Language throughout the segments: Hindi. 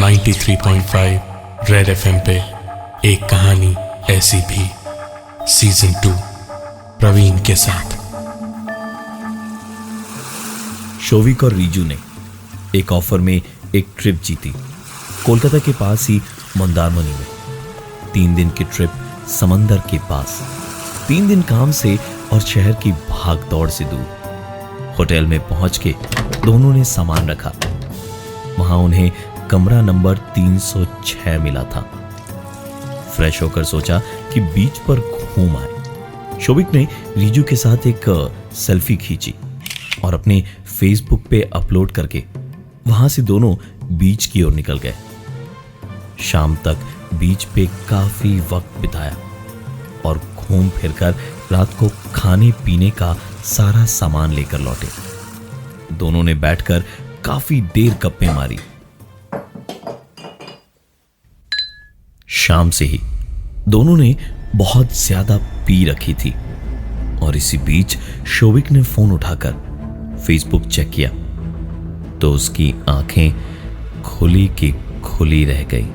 93.5 रेड एफएम पे एक कहानी ऐसी भी सीजन 2 प्रवीण के साथ। शोविक और रीजू ने एक ऑफर में एक ट्रिप जीती, कोलकाता के पास ही मंदारमनी में। 3 दिन की ट्रिप समंदर के पास, 3 दिन काम से और शहर की भाग दौड़ से दूर। होटल में पहुंच के दोनों ने सामान रखा। वहां उन्हें कमरा नंबर 306 मिला था। फ्रेश होकर सोचा कि बीच पर घूम आए। शोविक ने रीजू के साथ एक सेल्फी खींची और अपने फेसबुक पे अपलोड करके वहां से दोनों बीच की ओर निकल गए। शाम तक बीच पे काफी वक्त बिताया और घूम फिरकर रात को खाने पीने का सारा सामान लेकर लौटे। दोनों ने बैठकर काफी देर गप्पे मारी। शाम से ही दोनों ने बहुत ज्यादा पी रखी थी और इसी बीच शोविक ने फोन उठाकर फेसबुक चेक किया तो उसकी आंखें खुली की खुली रह गई।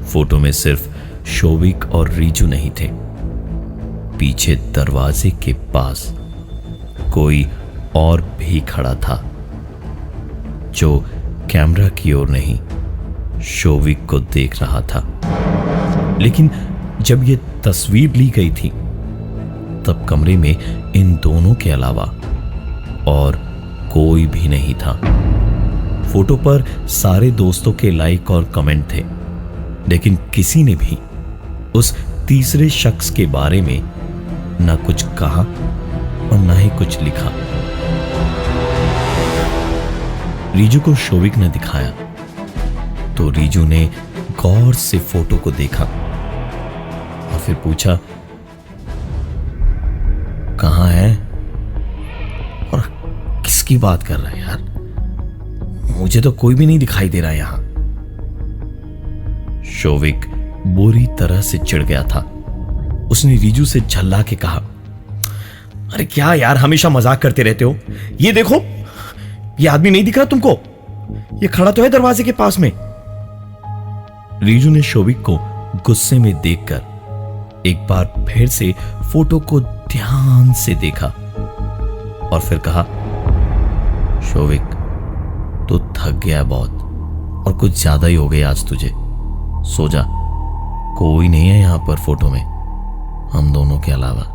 फोटो में सिर्फ शोविक और रीजू नहीं थे। पीछे दरवाजे के पास कोई और भी खड़ा था जो कैमरा की ओर नहीं शोविक को देख रहा था। लेकिन जब यह तस्वीर ली गई थी तब कमरे में इन दोनों के अलावा और कोई भी नहीं था। फोटो पर सारे दोस्तों के लाइक और कमेंट थे, लेकिन किसी ने भी उस तीसरे शख्स के बारे में ना कुछ कहा और ना ही कुछ लिखा। रीजू को शोविक ने दिखाया तो रीजू ने गौर से फोटो को देखा और फिर पूछा, कहां है और किसकी बात कर रहा है यार? मुझे तो कोई भी नहीं दिखाई दे रहा यहां। शोविक बुरी तरह से चिढ़ गया था। उसने रीजू से झल्ला के कहा, अरे क्या यार, हमेशा मजाक करते रहते हो। ये देखो, ये आदमी नहीं दिख रहा तुमको? ये खड़ा तो है दरवाजे के पास में। रीजू ने शोविक को गुस्से में देखकर एक बार फिर से फोटो को ध्यान से देखा और फिर कहा, शोविक तू थक गया बहुत और कुछ ज्यादा ही हो गई आज तुझे। सो जा, कोई नहीं है यहां पर फोटो में हम दोनों के अलावा।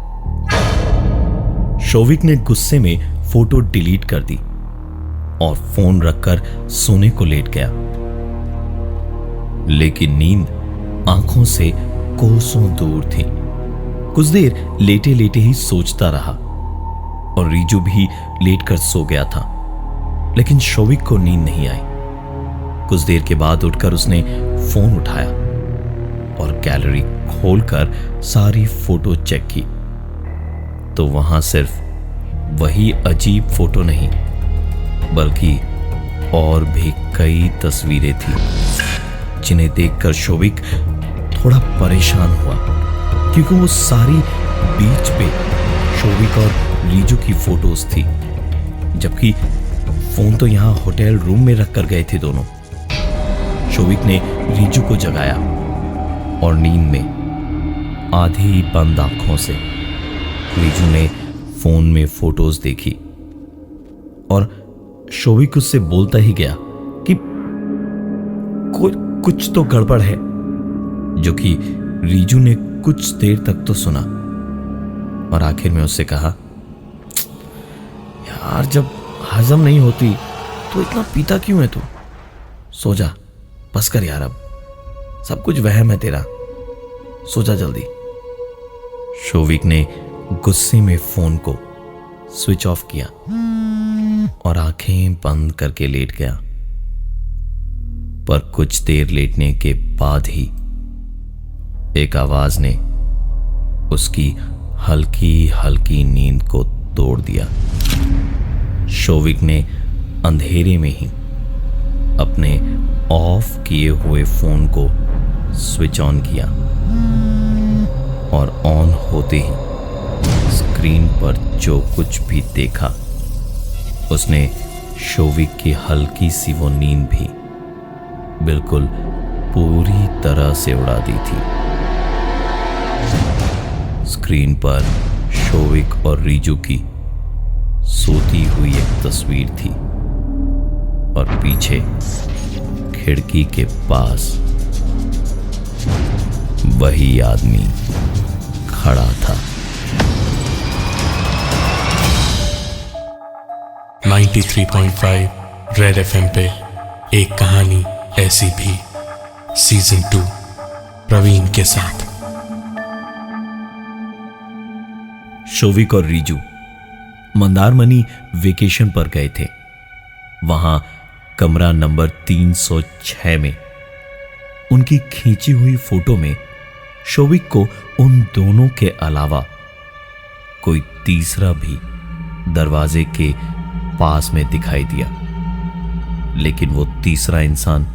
शोविक ने गुस्से में फोटो डिलीट कर दी और फोन रखकर सोने को लेट गया। लेकिन नींद आंखों से कोसों दूर थी। कुछ देर लेटे लेटे ही सोचता रहा और रीजू भी लेटकर सो गया था, लेकिन शोविक को नींद नहीं आई। कुछ देर के बाद उठकर उसने फोन उठाया और गैलरी खोलकर सारी फोटो चेक की तो वहां सिर्फ वही अजीब फोटो नहीं बल्कि और भी कई तस्वीरें थी, जिन्हें देखकर शोविक थोड़ा परेशान हुआ क्योंकि वो सारी बीच पे शोविक और रीजू की फोटोज थी, जबकि फोन तो यहां होटल रूम में रख कर गए थे दोनों। शोविक ने रीजू को जगाया और नींद में आधी बंद आंखों से रीजू ने फोन में फोटोज देखी और शोविक उससे बोलता ही गया कि कुछ तो गड़बड़ है, जो कि रीजू ने कुछ देर तक तो सुना और आखिर में उससे कहा, यार जब हजम नहीं होती तो इतना पीता क्यों है तू? सो जा, बस कर यार, अब सब कुछ वहम है तेरा, सो जा जल्दी। शोविक ने गुस्से में फोन को स्विच ऑफ किया और आंखें बंद करके लेट गया। पर कुछ देर लेटने के बाद ही एक आवाज ने उसकी हल्की हल्की नींद को तोड़ दिया। शोविक ने अंधेरे में ही अपने ऑफ किए हुए फोन को स्विच ऑन किया और ऑन होते ही स्क्रीन पर जो कुछ भी देखा उसने शोविक की हल्की सी वो नींद भी बिल्कुल पूरी तरह से उड़ा दी थी। स्क्रीन पर शोविक और रीजू की सोती हुई एक तस्वीर थी और पीछे खिड़की के पास वही आदमी खड़ा था। 93.5 रेड एफएम पे एक कहानी ऐसी भी सीजन 2 प्रवीण के साथ। शोविक और रीजू मंदारमनी वेकेशन पर गए थे। वहां कमरा नंबर 306 में उनकी खींची हुई फोटो में शोविक को उन दोनों के अलावा कोई तीसरा भी दरवाजे के पास में दिखाई दिया, लेकिन वो तीसरा इंसान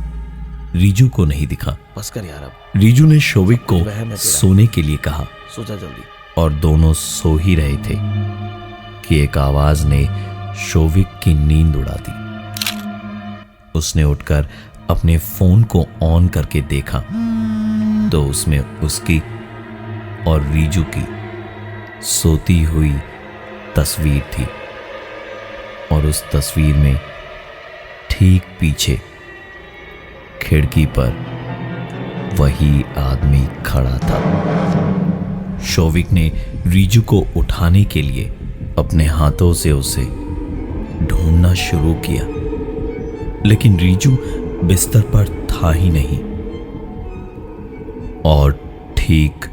रीजू को नहीं दिखा। बस कर यार, अब रीजू ने शोविक को वह मैं तेरा। सोने के लिए कहा सो जा जल्दी। और दोनों सो ही रहे थे कि एक आवाज ने शोविक की नींद उड़ा दी। उसने उठकर अपने फोन को ऑन करके देखा तो उसमें उसकी और रीजू की सोती हुई तस्वीर थी और उस तस्वीर में ठीक पीछे खिड़की पर वही आदमी खड़ा था। शोविक ने रीजू को उठाने के लिए अपने हाथों से उसे ढूंढना शुरू किया, लेकिन रीजू बिस्तर पर था ही नहीं। और ठीक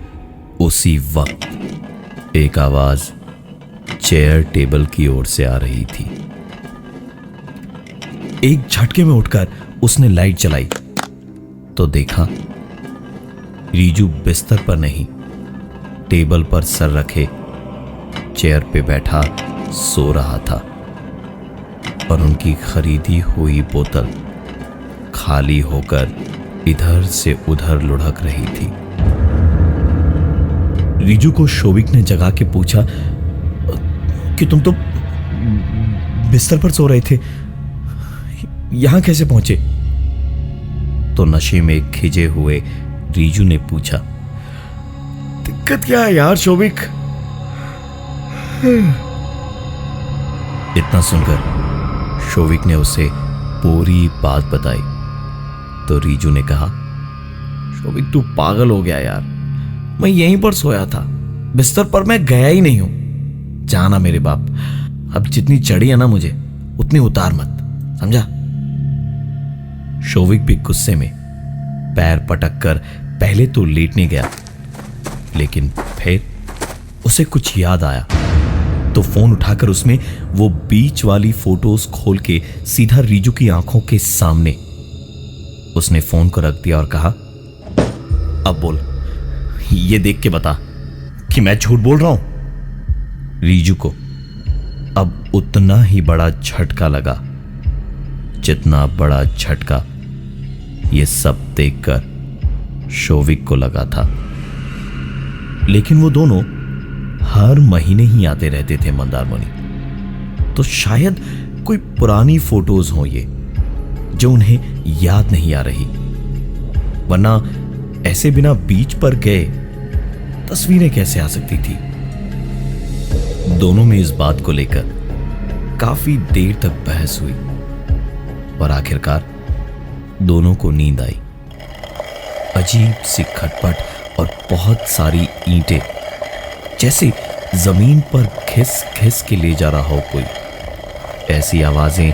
उसी वक्त एक आवाज चेयर टेबल की ओर से आ रही थी। एक झटके में उठकर उसने लाइट जलाई तो देखा रीजू बिस्तर पर नहीं, टेबल पर सर रखे चेयर पे बैठा सो रहा था और उनकी खरीदी हुई बोतल खाली होकर इधर से उधर लुढ़क रही थी। रीजू को शोविक ने जगा के पूछा कि तुम तो बिस्तर पर सो रहे थे, यहां कैसे पहुंचे? तो नशे में खिजे हुए रीजू ने पूछा, दिक्कत क्या है यार शोविक? इतना सुनकर शोविक ने उसे पूरी बात बताई तो रीजू ने कहा, शोविक तू पागल हो गया यार, मैं यहीं पर सोया था, बिस्तर पर मैं गया ही नहीं हूं। जाना मेरे बाप, अब जितनी चढ़ी है ना मुझे उतनी उतार मत, समझा? शोविक भी गुस्से में पैर पटक कर पहले तो लेटने गया, लेकिन फिर उसे कुछ याद आया तो फोन उठाकर उसमें वो बीच वाली फोटोज खोल के सीधा रीजू की आंखों के सामने उसने फोन को रख दिया और कहा, अब बोल, ये देख के बता कि मैं झूठ बोल रहा हूं। रीजू को अब उतना ही बड़ा झटका लगा जितना बड़ा झटका ये सब देखकर शोविक को लगा था। लेकिन वो दोनों हर महीने ही आते रहते थे मंदारमनी, तो शायद कोई पुरानी फोटोज हो ये जो उन्हें याद नहीं आ रही, वरना ऐसे बिना बीच पर गए तस्वीरें कैसे आ सकती थी। दोनों में इस बात को लेकर काफी देर तक बहस हुई और आखिरकार दोनों को नींद आई। अजीब सी खटपट और बहुत सारी ईंटें जैसे जमीन पर घिस घिस के ले जा रहा हो कोई, ऐसी आवाजें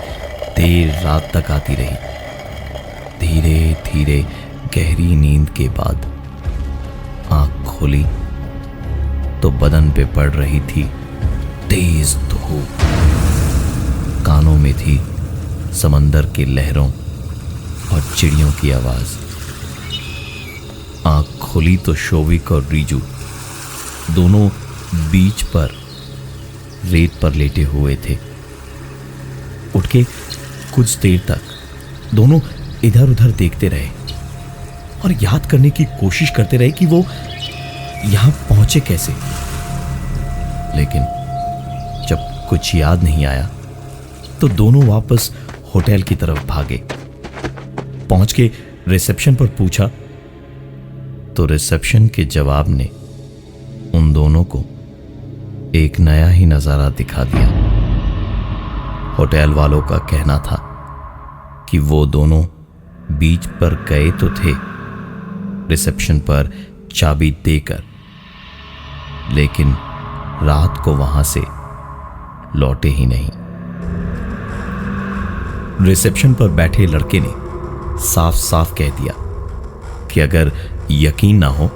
देर रात तक आती रही। धीरे धीरे गहरी नींद के बाद आंख खोली तो बदन पे पड़ रही थी तेज धूप। कानों में थी समंदर की लहरों और चिड़ियों की आवाज। आंख खोली तो शोविक और रीजू दोनों बीच पर रेत पर लेटे हुए थे। उठ के कुछ देर तक दोनों इधर उधर देखते रहे और याद करने की कोशिश करते रहे कि वो यहां पहुंचे कैसे। लेकिन जब कुछ याद नहीं आया तो दोनों वापस होटल की तरफ भागे। पहुंच के रिसेप्शन पर पूछा तो रिसेप्शन के जवाब ने उन दोनों को एक नया ही नजारा दिखा दिया। होटल वालों का कहना था कि वो दोनों बीच पर गए तो थे रिसेप्शन पर चाबी देकर, लेकिन रात को वहां से लौटे ही नहीं। रिसेप्शन पर बैठे लड़के ने साफ साफ कह दिया कि अगर यकीन ना हो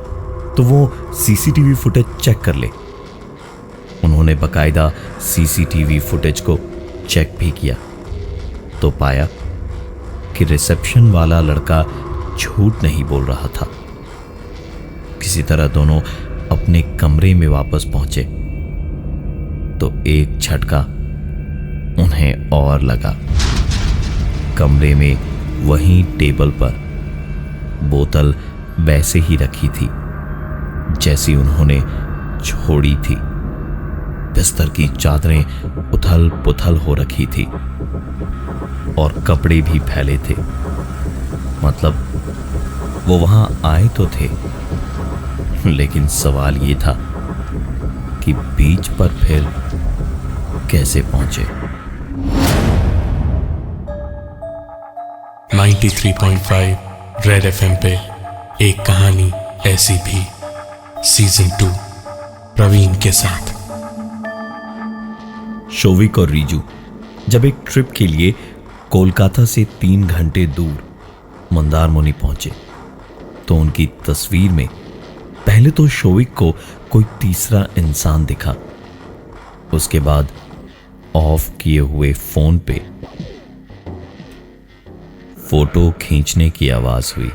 तो वो सीसीटीवी फुटेज चेक कर ले। उन्होंने बकायदा सीसीटीवी फुटेज को चेक भी किया तो पाया कि रिसेप्शन वाला लड़का झूठ नहीं बोल रहा था। किसी तरह दोनों अपने कमरे में वापस पहुंचे तो एक झटका उन्हें और लगा। कमरे में वहीं टेबल पर बोतल वैसे ही रखी थी जैसी उन्होंने छोड़ी थी। बिस्तर की चादरें उथल पुथल हो रखी थी और कपड़े भी फैले थे। मतलब वो वहां आए तो थे, लेकिन सवाल ये था कि बीच पर फिर कैसे पहुंचे। 93.5 रेड एफएम पे एक कहानी ऐसी भी सीजन 2 प्रवीण के साथ। शोविक और रीजू जब एक ट्रिप के लिए कोलकाता से 3 घंटे दूर मंदारमुनि पहुंचे तो उनकी तस्वीर में पहले तो शोविक को कोई तीसरा इंसान दिखा। उसके बाद ऑफ किए हुए फोन पे फोटो खींचने की आवाज हुई।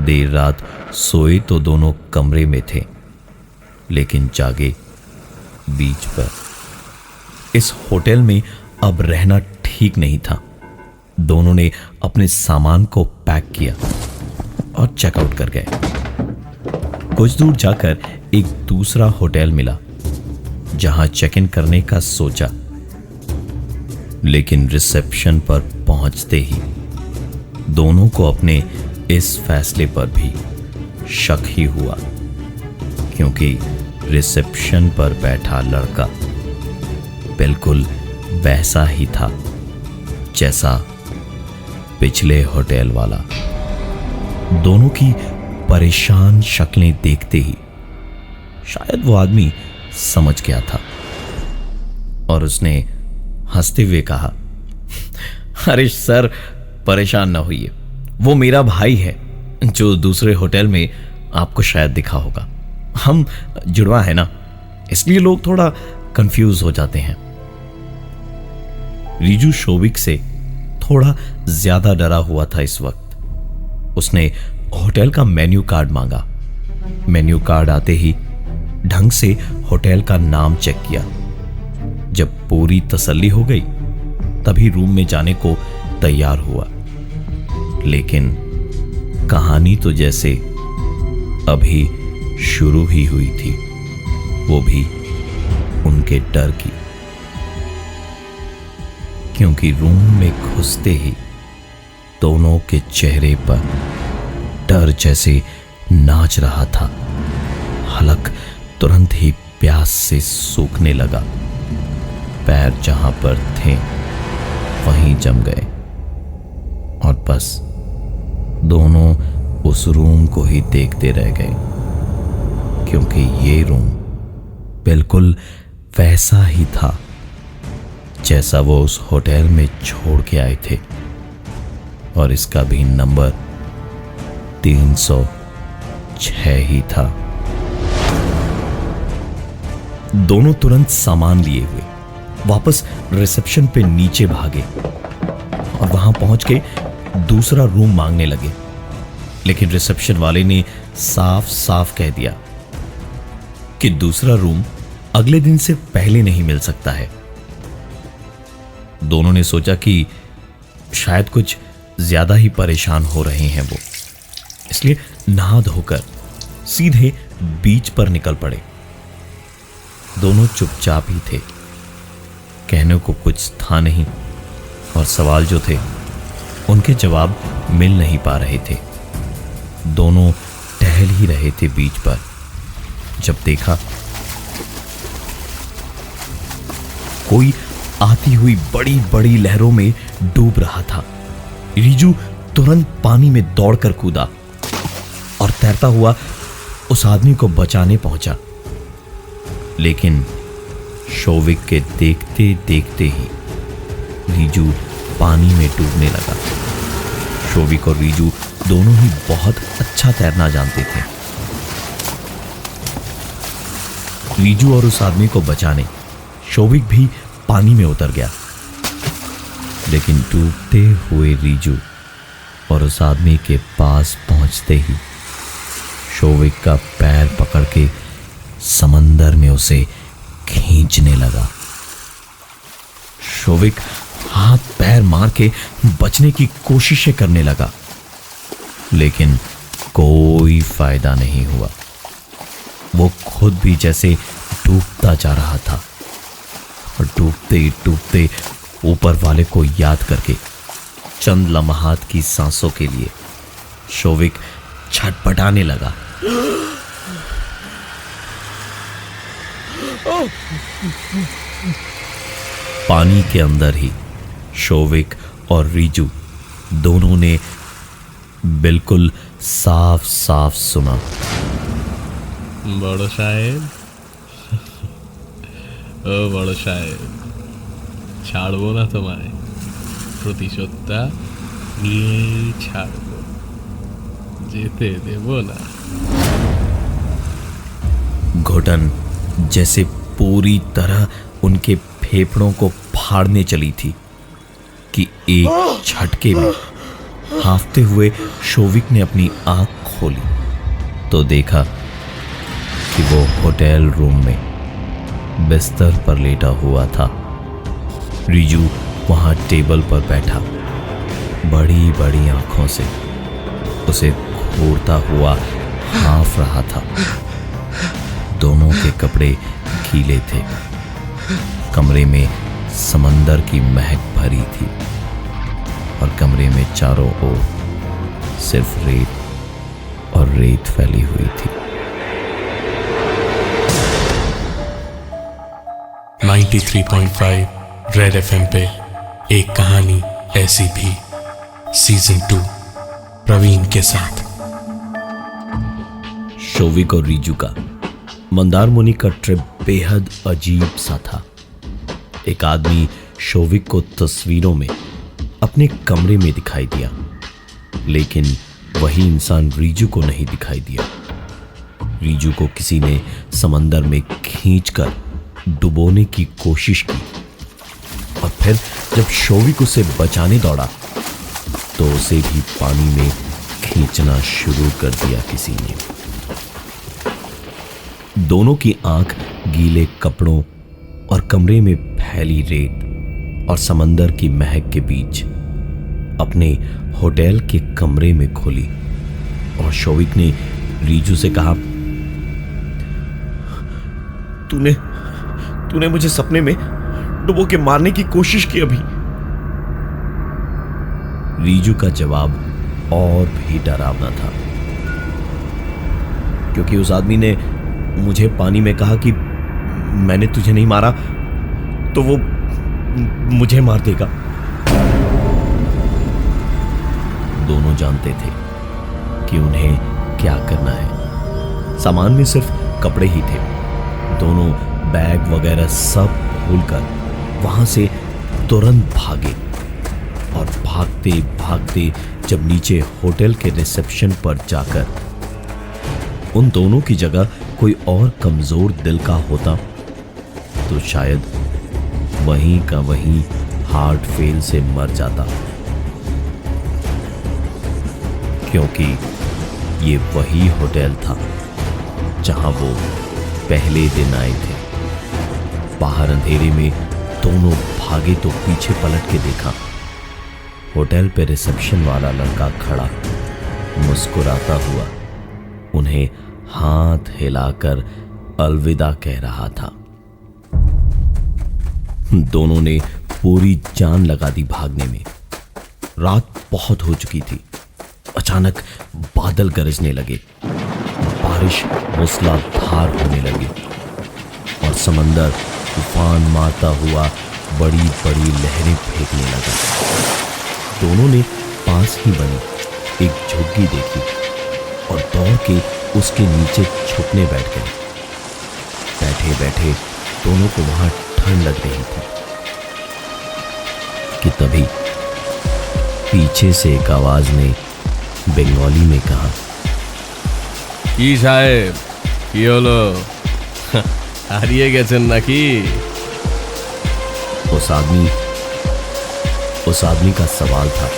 देर रात सोए तो दोनों कमरे में थे, लेकिन जागे बीच पर। इस होटल में अब रहना ठीक नहीं था। दोनों ने अपने सामान को पैक किया और चेकआउट कर गए। कुछ दूर जाकर एक दूसरा होटल मिला जहां चेक इन करने का सोचा, लेकिन रिसेप्शन पर पहुंचते ही दोनों को अपने इस फैसले पर भी शक ही हुआ, क्योंकि रिसेप्शन पर बैठा लड़का बिल्कुल वैसा ही था जैसा पिछले होटल वाला। दोनों की परेशान शक्लें देखते ही शायद वो आदमी समझ गया था और उसने हंसते हुए कहा, अरे सर, परेशान ना होइए, वो मेरा भाई है जो दूसरे होटल में आपको शायद दिखा होगा। हम जुड़वा है ना, इसलिए लोग थोड़ा कंफ्यूज हो जाते हैं। रीजू शोविक से थोड़ा ज्यादा डरा हुआ था इस वक्त। उसने होटल का मेन्यू कार्ड मांगा। मेन्यू कार्ड आते ही ढंग से होटल का नाम चेक किया। जब पूरी तसल्ली हो गई तभी रूम में जाने को तैयार हुआ, लेकिन कहानी तो जैसे अभी शुरू ही हुई थी, वो भी उनके डर की। क्योंकि रूम में घुसते ही दोनों के चेहरे पर डर जैसे नाच रहा था। हलक तुरंत ही प्यास से सूखने लगा। पैर जहां पर थे वहीं जम गए और बस दोनों उस रूम को ही देखते रह गए, क्योंकि ये रूम बिल्कुल वैसा ही था जैसा वो उस होटल में छोड़ के आए थे, और इसका भी नंबर 306 ही था। दोनों तुरंत सामान लिए हुए वापस रिसेप्शन पे नीचे भागे और वहां पहुंच के दूसरा रूम मांगने लगे, लेकिन रिसेप्शन वाले ने साफ साफ कह दिया कि दूसरा रूम अगले दिन से पहले नहीं मिल सकता है। दोनों ने सोचा कि शायद कुछ ज्यादा ही परेशान हो रहे हैं वो, इसलिए नहा धोकर सीधे बीच पर निकल पड़े। दोनों चुपचाप ही थे, कहने को कुछ था नहीं, और सवाल जो थे उनके जवाब मिल नहीं पा रहे थे। दोनों टहल ही रहे थे बीच पर, जब देखा कोई आती हुई बड़ी बड़ी लहरों में डूब रहा था। रीजू तुरंत पानी में दौड़कर कूदा और तैरता हुआ उस आदमी को बचाने पहुंचा, लेकिन शोविक के देखते देखते ही रीजू पानी में डूबने लगा। शोविक और रीजू दोनों ही बहुत अच्छा तैरना जानते थे। रीजू और उस आदमी को बचाने शोविक भी पानी में उतर गया, लेकिन डूबते हुए रीजू और उस आदमी के पास पहुंचते ही शोविक का पैर पकड़ के समंदर में उसे खींचने लगा। शोविक हाथ पैर मार के बचने की कोशिशें करने लगा, लेकिन कोई फायदा नहीं हुआ। वो खुद भी जैसे डूबता जा रहा था और डूबते डूबते ऊपर वाले को याद करके चंद लम्हात की सांसों के लिए शोविक छटपटाने लगा। पानी के अंदर ही शोविक और रीजू दोनों ने बिल्कुल साफ साफ सुना, बड़ो साहेब ও বড় সাহেব, ছাড়বো না তোমায়, প্রতিশোধটা নিয়েই ছাড়বো, যেতে দেব না। घुटन जैसे पूरी तरह उनके फेफड़ों को फाड़ने चली थी कि एक झटके में हांफते हुए शोविक ने अपनी आंख खोली तो देखा कि वो होटल रूम में बिस्तर पर लेटा हुआ था। रीजू वहां टेबल पर बैठा बड़ी बड़ी आंखों से उसे घूरता हुआ हाँफ रहा था। दोनों के कपड़े गीले थे। कमरे में समंदर की महक भरी थी और कमरे में चारों ओर सिर्फ रेत और रेत फैली हुई थी। 93.5 रेड एफएम पे एक कहानी ऐसी भी सीजन 2 प्रवीण के साथ। शोविक और रीजू का मंदारमुनि का ट्रिप बेहद अजीब सा था। एक आदमी शोविक को तस्वीरों में अपने कमरे में दिखाई दिया, लेकिन वही इंसान रीजू को नहीं दिखाई दिया। रीजू को किसी ने समंदर में खींचकर डुबोने की कोशिश की और फिर जब शोविक उसे बचाने दौड़ा तो उसे भी पानी में खींचना शुरू कर दिया किसी ने। दोनों की आंख गीले कपड़ों और कमरे में फैली रेत और समंदर की महक के बीच अपने होटल के कमरे में खुली और शोविक ने रीजू से कहा, तूने मुझे सपने में डुबो के मारने की कोशिश की अभी। रीजू का जवाब और भी डरावना था, क्योंकि उस आदमी ने मुझे पानी में कहा कि मैंने तुझे नहीं मारा तो वो मुझे मार देगा। दोनों जानते थे कि उन्हें क्या करना है। सामान में सिर्फ कपड़े ही थे। दोनों बैग वगैरह सब भूलकर वहां से तुरंत भागे और भागते भागते जब नीचे होटल के रिसेप्शन पर जाकर उन दोनों की जगह कोई और कमजोर दिल का होता तो शायद वहीं का वहीं हार्ट फेल से मर जाता, क्योंकि ये वही होटल था जहां वो पहले दिन आए थे। बाहर अंधेरे में दोनों भागे तो पीछे पलट के देखा होटल पे रिसेप्शन वाला लड़का खड़ा मुस्कुराता हुआ उन्हें हाथ हिलाकर अलविदा कह रहा था। दोनों ने पूरी जान लगा दी भागने में। रात बहुत हो चुकी थी। अचानक बादल गरजने लगे, बारिश मूसलाधार होने लगी और समंदर तूफान मारता हुआ बड़ी बड़ी लहरें फेंकने लगा। दोनों ने पास ही बनी एक झुग्गी देखी और दौड़ के उसके नीचे छुपने बैठ गए। बैठे बैठे दोनों को वहां ठंड लग रही थी कि तभी पीछे से एक आवाज ने बंगाली में कहा, কি সাহেব, কি হলো? হারিয়ে গেছেন নাকি? उस आदमी का सवाल था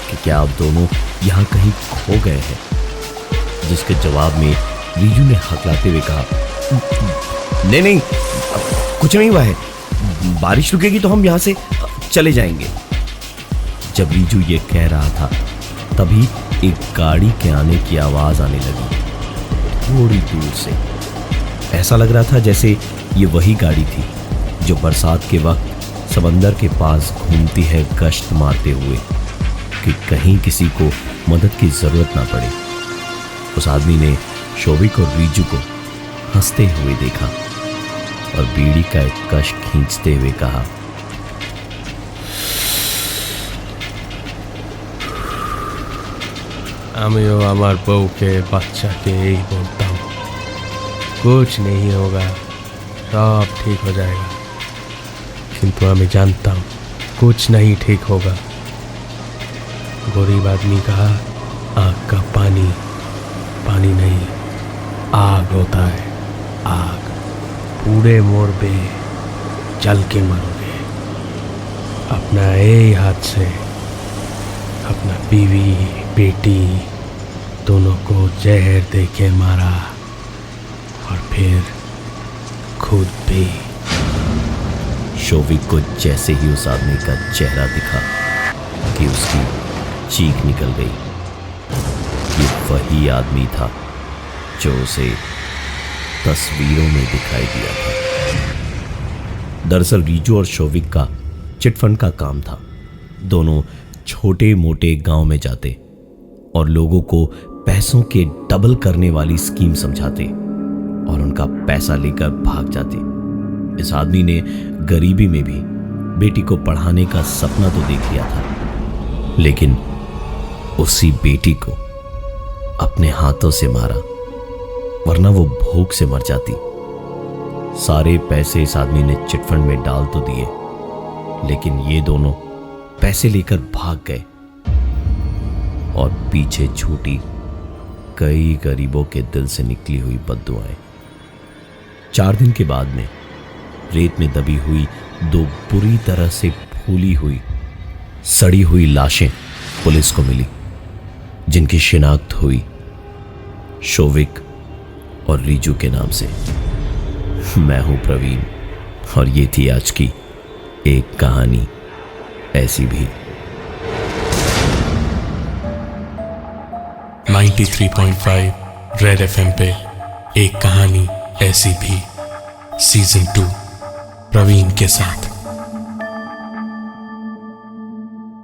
कि क्या आप दोनों यहां कहीं खो गए हैं, जिसके जवाब में रीजू ने हकलाते हुए कहा, नहीं नहीं, कुछ नहीं हुआ है, बारिश रुकेगी तो हम यहां से चले जाएंगे। जब रीजू ये कह रहा था तभी एक गाड़ी के आने की आवाज आने लगी थोड़ी दूर से। ऐसा लग रहा था जैसे ये वही गाड़ी थी जो बरसात के वक्त समंदर के पास घूमती है गश्त मारते हुए कि कहीं किसी को मदद की जरूरत ना पड़े। उस आदमी ने शोभिक और रीजू को हंसते हुए देखा और बीड़ी का एक कश खींचते हुए कहा, আমিও আমার বউকে বাচ্চাকে এই বলতাম, कुछ नहीं होगा, सब ठीक हो जाएगा। किंतु আমি जानता कुछ नहीं ठीक होगा। गरीब आदमी का आग का पानी पानी नहीं, आग होता है, आग। पूरे मोरबे जल के मरोगे। अपना एक हाथ से अपना बीवी बेटी दोनों को जहर दे के मारा और फिर खुद भी। शोभिक को जैसे ही उस आदमी का चेहरा दिखा कि उसकी चीख निकल गई। ये वही आदमी था जो उसे तस्वीरों में दिखाई दिया था। दरअसल रीजू और शोभिक का चिटफंड का काम था। दोनों छोटे मोटे गांव में जाते और लोगों को पैसों के डबल करने वाली स्कीम समझाते और उनका पैसा लेकर भाग जाते। इस आदमी ने गरीबी में भी बेटी को पढ़ाने का सपना तो देख लिया था, लेकिन उसी बेटी को अपने हाथों से मारा, वरना वो भूख से मर जाती। सारे पैसे इस आदमी ने चिटफंड में डाल तो दिए, लेकिन ये दोनों पैसे लेकर भाग गए और पीछे छूटी कई गरीबों के दिल से निकली हुई बद्दुआएं। 4 दिन के बाद में रेत में दबी हुई 2 बुरी तरह से फूली हुई सड़ी हुई लाशें पुलिस को मिली, जिनकी शिनाख्त हुई शोभिक और रीजू के नाम से। मैं हूं प्रवीण और ये थी आज की एक कहानी ऐसी भी। 93.5 रेड एफएम पे एक कहानी ऐसी भी सीजन 2 प्रवीण के साथ।